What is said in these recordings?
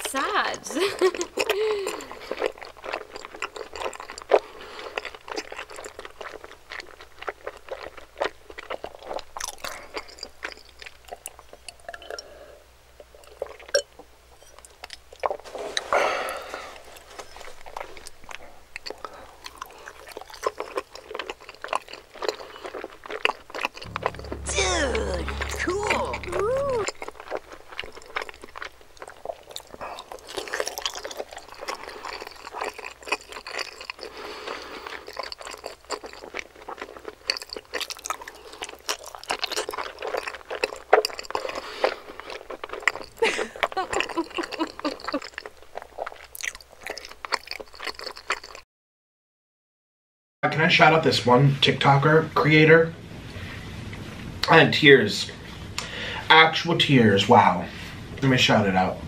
sad. Dude, cool. Ooh. Can I shout out this one TikToker creator? I had tears. Actual tears. Wow. Let me shout it out.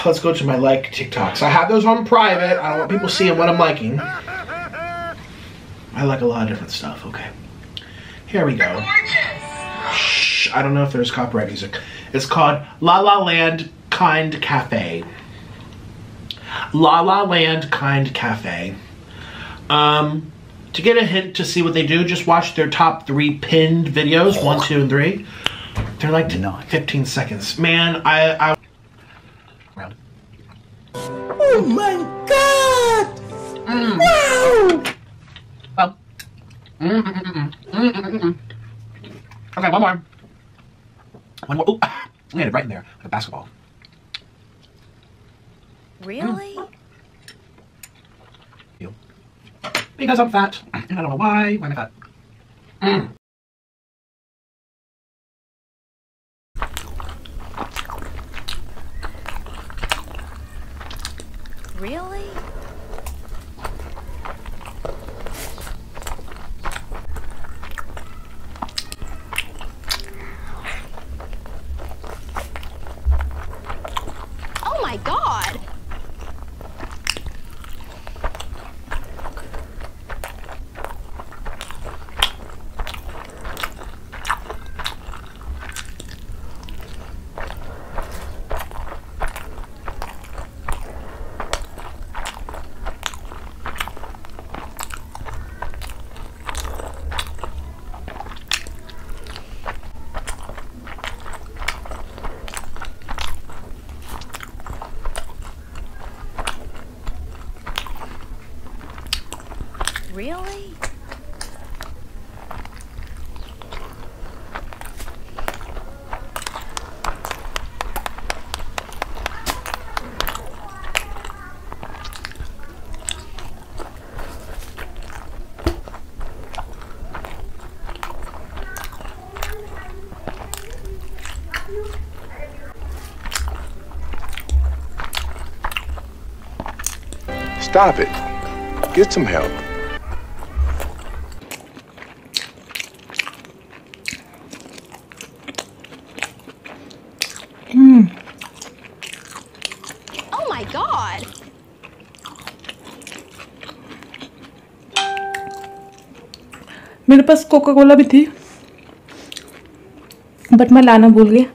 Let's go to my like TikToks. I have those on private. I don't want people seeing what I'm liking. I like a lot of different stuff. Okay. Here we go. Shh. I don't know if there's copyright music. It's called La La Land Kind Cafe. La La Land Kind Cafe. To get a hint to see what they do, just watch their top 3 pinned videos, 1, 2, and 3. They're like 15 seconds. Man, I Oh my God! Wow! Okay, one more. One more. Ooh, I landed right in there, like a basketball. Really? Because I'm fat, and I don't know why. Why am I fat? Really? Oh my God! Really? Stop it. Get some help. Oh my God! मेरे पास Coca Cola भी थी but मैं लाना भूल गया.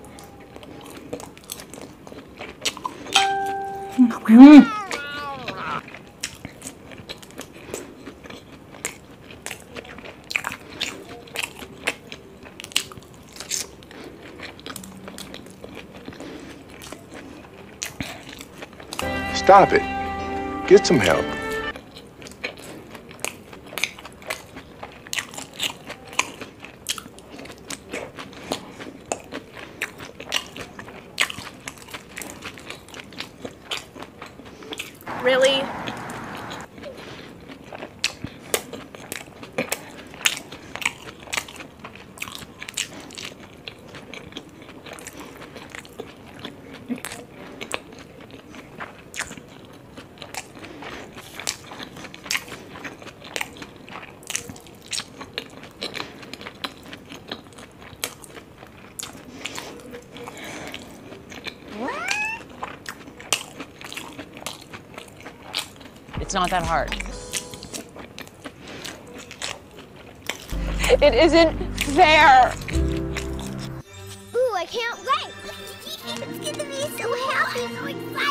Stop it. Get some help. Really? It's not that hard. It isn't fair. Ooh, I can't wait. It's gonna be so happy. He's so excited.